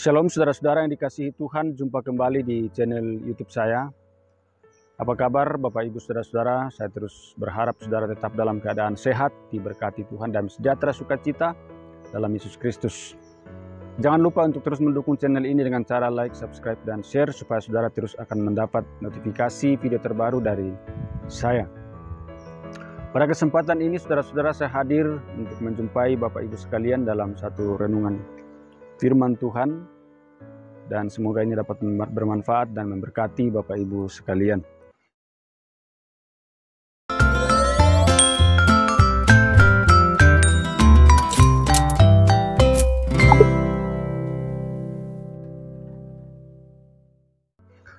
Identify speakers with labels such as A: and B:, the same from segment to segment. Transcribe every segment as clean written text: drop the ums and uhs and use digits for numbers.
A: Shalom saudara-saudara yang dikasihi Tuhan, jumpa kembali di channel YouTube saya. Apa kabar Bapak Ibu saudara-saudara? Saya terus berharap saudara tetap dalam keadaan sehat, diberkati Tuhan dan sejahtera sukacita dalam Yesus Kristus. Jangan lupa untuk terus mendukung channel ini dengan cara like, subscribe, dan share supaya saudara terus akan mendapat notifikasi video terbaru dari saya. Pada kesempatan ini saudara-saudara, saya hadir untuk menjumpai Bapak Ibu sekalian dalam satu renungan firman Tuhan, dan semoga ini dapat bermanfaat dan memberkati Bapak Ibu sekalian.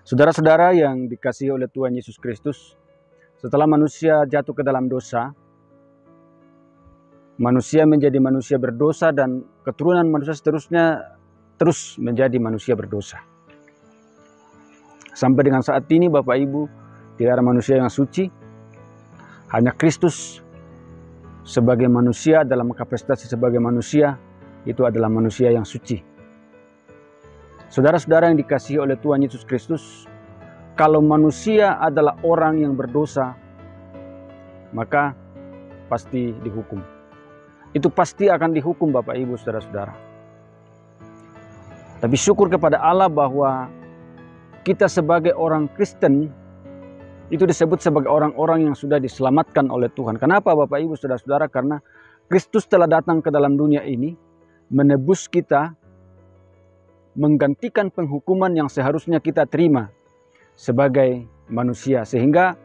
A: Saudara-saudara yang dikasihi oleh Tuhan Yesus Kristus, setelah manusia jatuh ke dalam dosa, manusia menjadi manusia berdosa dan keturunan manusia seterusnya terus menjadi manusia berdosa. Sampai dengan saat ini Bapak Ibu, tidak ada manusia yang suci. Hanya Kristus sebagai manusia dalam kapasitas sebagai manusia, itu adalah manusia yang suci. Saudara-saudara yang dikasihi oleh Tuhan Yesus Kristus, kalau manusia adalah orang yang berdosa, maka pasti dihukum. Itu pasti akan dihukum Bapak Ibu saudara-saudara. Tapi syukur kepada Allah bahwa kita sebagai orang Kristen itu disebut sebagai orang-orang yang sudah diselamatkan oleh Tuhan. Kenapa Bapak Ibu saudara-saudara? Karena Kristus telah datang ke dalam dunia ini menebus kita, menggantikan penghukuman yang seharusnya kita terima sebagai manusia, sehingga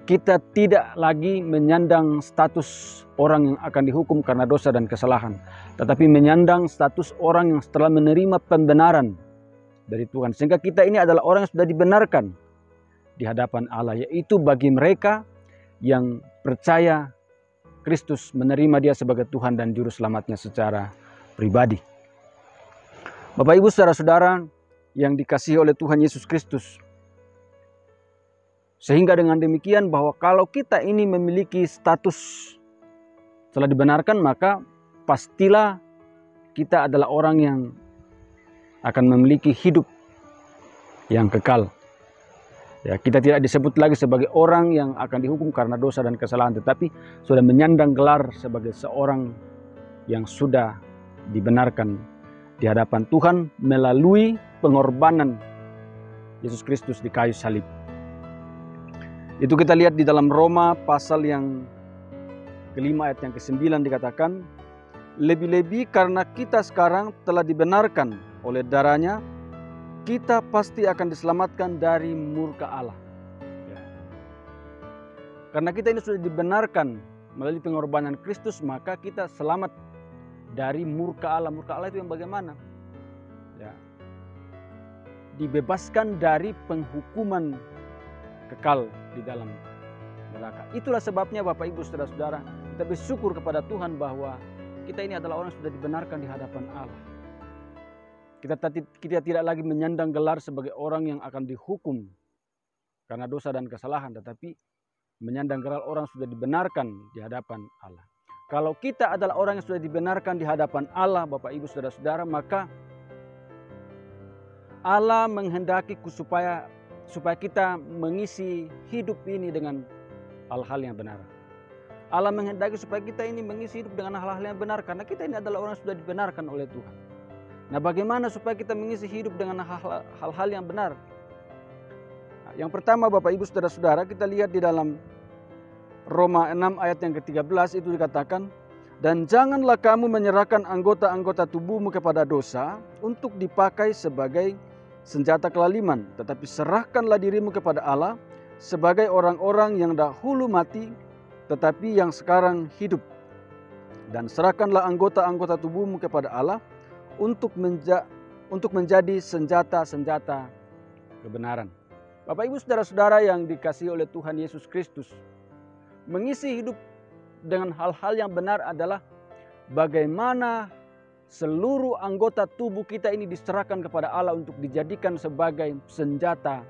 A: kita tidak lagi menyandang status orang yang akan dihukum karena dosa dan kesalahan, tetapi menyandang status orang yang setelah menerima pembenaran dari Tuhan. Sehingga kita ini adalah orang yang sudah dibenarkan di hadapan Allah, yaitu bagi mereka yang percaya Kristus, menerima Dia sebagai Tuhan dan Juru Selamatnya secara pribadi. Bapak Ibu saudara-saudara yang dikasihi oleh Tuhan Yesus Kristus, sehingga dengan demikian bahwa kalau kita ini memiliki status telah dibenarkan, maka pastilah kita adalah orang yang akan memiliki hidup yang kekal. Ya, kita tidak disebut lagi sebagai orang yang akan dihukum karena dosa dan kesalahan, tetapi sudah menyandang gelar sebagai seorang yang sudah dibenarkan di hadapan Tuhan melalui pengorbanan Yesus Kristus di kayu salib. Itu kita lihat di dalam Roma pasal yang kelima ayat yang ke-9 dikatakan, lebih-lebih karena kita sekarang telah dibenarkan oleh darahnya, kita pasti akan diselamatkan dari murka Allah. Ya. Karena kita ini sudah dibenarkan melalui pengorbanan Kristus, maka kita selamat dari murka Allah. Murka Allah itu yang bagaimana? Ya. Dibebaskan dari penghukuman kekal di dalam neraka. Itulah sebabnya Bapak Ibu saudara-saudara, kita bersyukur kepada Tuhan bahwa kita ini adalah orang yang sudah dibenarkan di hadapan Allah. Kita tidak lagi menyandang gelar sebagai orang yang akan dihukum karena dosa dan kesalahan, tetapi menyandang gelar orang sudah dibenarkan di hadapan Allah. Kalau kita adalah orang yang sudah dibenarkan di hadapan Allah, Bapak Ibu saudara-saudara, maka Allah menghendaki supaya kita mengisi hidup ini dengan hal-hal yang benar. Allah menghendaki supaya kita ini mengisi hidup dengan hal-hal yang benar, karena kita ini adalah orang yang sudah dibenarkan oleh Tuhan. Nah, bagaimana supaya kita mengisi hidup dengan hal-hal yang benar? Nah, yang pertama Bapak Ibu saudara-saudara, kita lihat di dalam Roma 6 ayat yang ke-13 itu dikatakan, dan janganlah kamu menyerahkan anggota-anggota tubuhmu kepada dosa untuk dipakai sebagai senjata kelaliman, tetapi serahkanlah dirimu kepada Allah sebagai orang-orang yang dahulu mati, tetapi yang sekarang hidup. Dan serahkanlah anggota-anggota tubuhmu kepada Allah untuk menjadi senjata-senjata kebenaran. Bapak Ibu saudara-saudara yang dikasihi oleh Tuhan Yesus Kristus, mengisi hidup dengan hal-hal yang benar adalah bagaimana seluruh anggota tubuh kita ini diserahkan kepada Allah untuk dijadikan sebagai senjata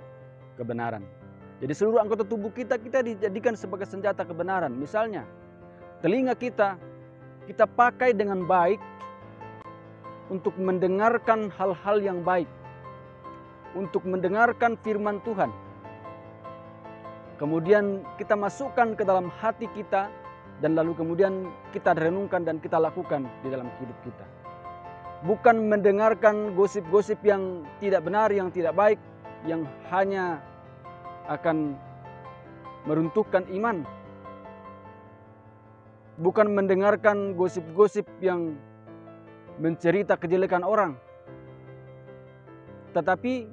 A: kebenaran. Jadi seluruh anggota tubuh kita dijadikan sebagai senjata kebenaran. Misalnya, telinga kita pakai dengan baik untuk mendengarkan hal-hal yang baik, untuk mendengarkan firman Tuhan. Kemudian kita masukkan ke dalam hati kita, dan lalu kemudian kita renungkan dan kita lakukan di dalam hidup kita. Bukan mendengarkan gosip-gosip yang tidak benar, yang tidak baik, yang hanya akan meruntuhkan iman. Bukan mendengarkan gosip-gosip yang mencerita kejelekan orang. Tetapi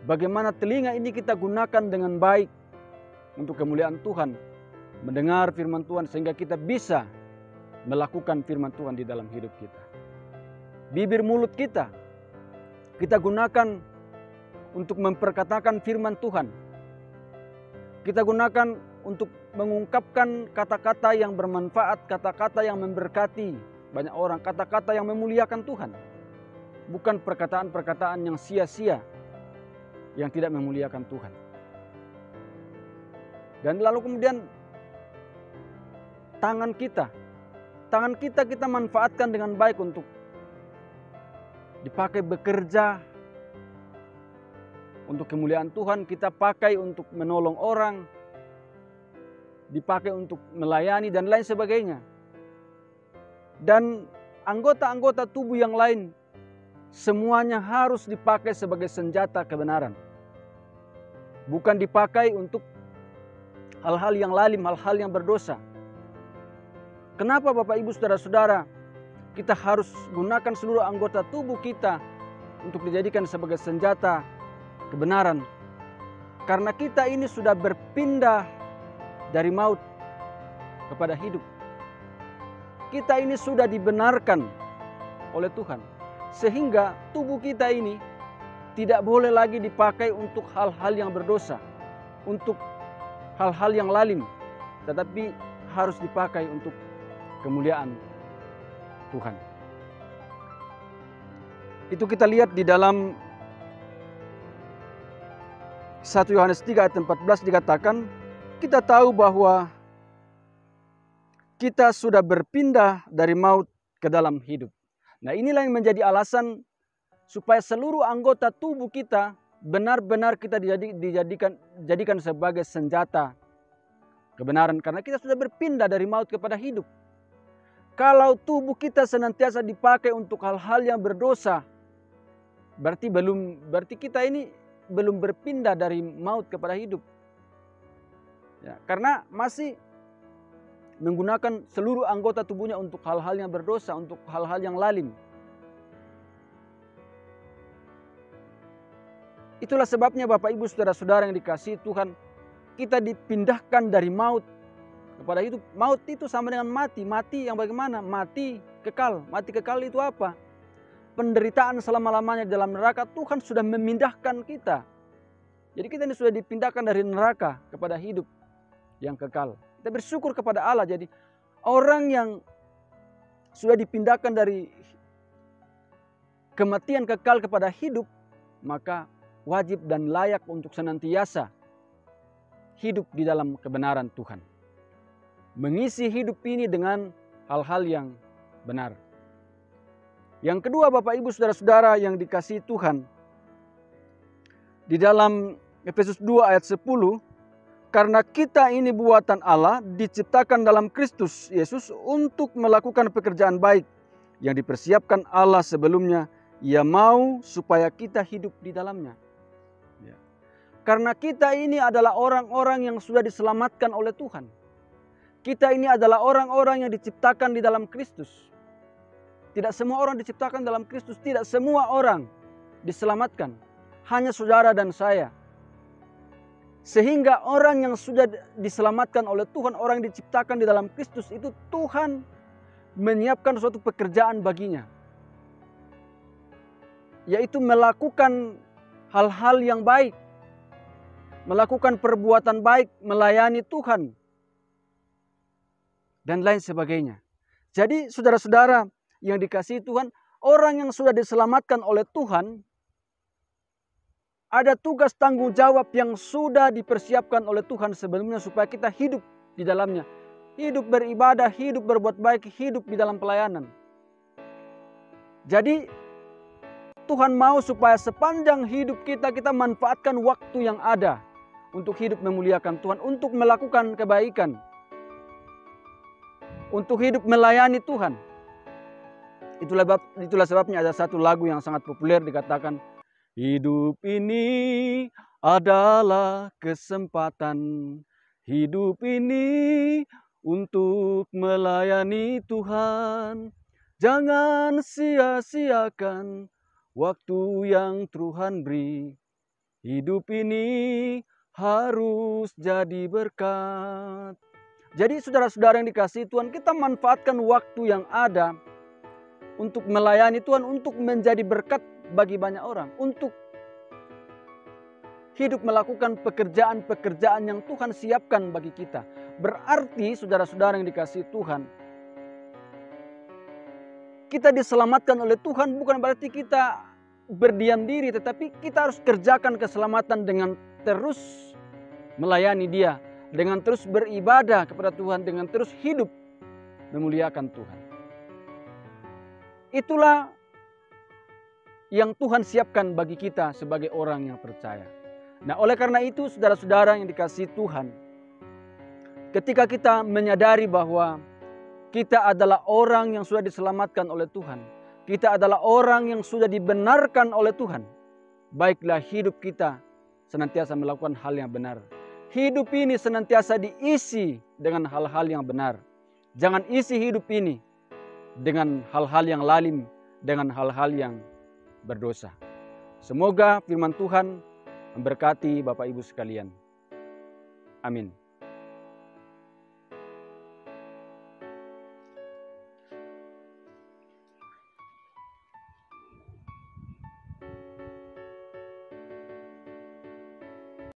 A: bagaimana telinga ini kita gunakan dengan baik untuk kemuliaan Tuhan, mendengar firman Tuhan sehingga kita bisa melakukan firman Tuhan di dalam hidup kita. Bibir mulut kita gunakan untuk memperkatakan firman Tuhan. Kita gunakan untuk mengungkapkan kata-kata yang bermanfaat, kata-kata yang memberkati banyak orang, kata-kata yang memuliakan Tuhan. Bukan perkataan-perkataan yang sia-sia, yang tidak memuliakan Tuhan. Dan lalu kemudian tangan kita kita manfaatkan dengan baik untuk dipakai bekerja untuk kemuliaan Tuhan, kita pakai untuk menolong orang, dipakai untuk melayani dan lain sebagainya. Dan anggota-anggota tubuh yang lain semuanya harus dipakai sebagai senjata kebenaran. Bukan dipakai untuk hal-hal yang lalim, hal-hal yang berdosa. Kenapa Bapak Ibu Saudara-saudara kita harus gunakan seluruh anggota tubuh kita untuk dijadikan sebagai senjata kebenaran? Karena kita ini sudah berpindah dari maut kepada hidup. Kita ini sudah dibenarkan oleh Tuhan. Sehingga tubuh kita ini tidak boleh lagi dipakai untuk hal-hal yang berdosa, untuk hal-hal yang lalim, tetapi harus dipakai untuk kemuliaan Tuhan. Itu kita lihat di dalam 1 Yohanes 3 ayat 14 dikatakan, kita tahu bahwa kita sudah berpindah dari maut ke dalam hidup. Nah, inilah yang menjadi alasan supaya seluruh anggota tubuh kita benar-benar kita dijadikan sebagai senjata kebenaran. Karena kita sudah berpindah dari maut kepada hidup. Kalau tubuh kita senantiasa dipakai untuk hal-hal yang berdosa, berarti kita ini belum berpindah dari maut kepada hidup. Ya, karena masih menggunakan seluruh anggota tubuhnya untuk hal-hal yang berdosa, untuk hal-hal yang lalim. Itulah sebabnya Bapak Ibu Saudara-saudara yang dikasihi Tuhan, kita dipindahkan dari maut kepada hidup. Maut itu sama dengan mati. Mati yang bagaimana? Mati kekal. Mati kekal itu apa? Penderitaan selama-lamanya di dalam neraka. Tuhan sudah memindahkan kita. Jadi kita ini sudah dipindahkan dari neraka kepada hidup yang kekal. Kita bersyukur kepada Allah. Jadi orang yang sudah dipindahkan dari kematian kekal kepada hidup, maka wajib dan layak untuk senantiasa hidup di dalam kebenaran Tuhan. Mengisi hidup ini dengan hal-hal yang benar. Yang kedua Bapak Ibu Saudara-saudara yang dikasihi Tuhan, di dalam Efesus 2 ayat 10, karena kita ini buatan Allah, diciptakan dalam Kristus Yesus untuk melakukan pekerjaan baik yang dipersiapkan Allah sebelumnya. Ia mau supaya kita hidup di dalamnya. Ya. Karena kita ini adalah orang-orang yang sudah diselamatkan oleh Tuhan. Kita ini adalah orang-orang yang diciptakan di dalam Kristus. Tidak semua orang diciptakan dalam Kristus. Tidak semua orang diselamatkan. Hanya saudara dan saya. Sehingga orang yang sudah diselamatkan oleh Tuhan, orang yang diciptakan di dalam Kristus itu, Tuhan menyiapkan suatu pekerjaan baginya. Yaitu melakukan hal-hal yang baik. Melakukan perbuatan baik, melayani Tuhan. Dan lain sebagainya. Jadi saudara-saudara yang dikasihi Tuhan, orang yang sudah diselamatkan oleh Tuhan, ada tugas tanggung jawab yang sudah dipersiapkan oleh Tuhan sebelumnya supaya kita hidup di dalamnya. Hidup beribadah, hidup berbuat baik, hidup di dalam pelayanan. Jadi Tuhan mau supaya sepanjang hidup kita manfaatkan waktu yang ada untuk hidup memuliakan Tuhan, untuk melakukan kebaikan, untuk hidup melayani Tuhan. Itulah sebabnya ada satu lagu yang sangat populer dikatakan, hidup ini adalah kesempatan, hidup ini untuk melayani Tuhan. Jangan sia-siakan waktu yang Tuhan beri. Hidup ini harus jadi berkat. Jadi saudara-saudara yang dikasihi Tuhan, kita manfaatkan waktu yang ada untuk melayani Tuhan, untuk menjadi berkat bagi banyak orang, untuk hidup melakukan pekerjaan-pekerjaan yang Tuhan siapkan bagi kita. Berarti saudara-saudara yang dikasihi Tuhan, kita diselamatkan oleh Tuhan bukan berarti kita berdiam diri, tetapi kita harus kerjakan keselamatan dengan terus melayani Dia, dengan terus beribadah kepada Tuhan, dengan terus hidup memuliakan Tuhan. Itulah yang Tuhan siapkan bagi kita sebagai orang yang percaya. Nah, oleh karena itu saudara-saudara yang dikasihi Tuhan, ketika kita menyadari bahwa kita adalah orang yang sudah diselamatkan oleh Tuhan, kita adalah orang yang sudah dibenarkan oleh Tuhan, baiklah hidup kita senantiasa melakukan hal yang benar. Hidup ini senantiasa diisi dengan hal-hal yang benar. Jangan isi hidup ini dengan hal-hal yang lalim, dengan hal-hal yang berdosa. Semoga firman Tuhan memberkati Bapak Ibu sekalian. Amin.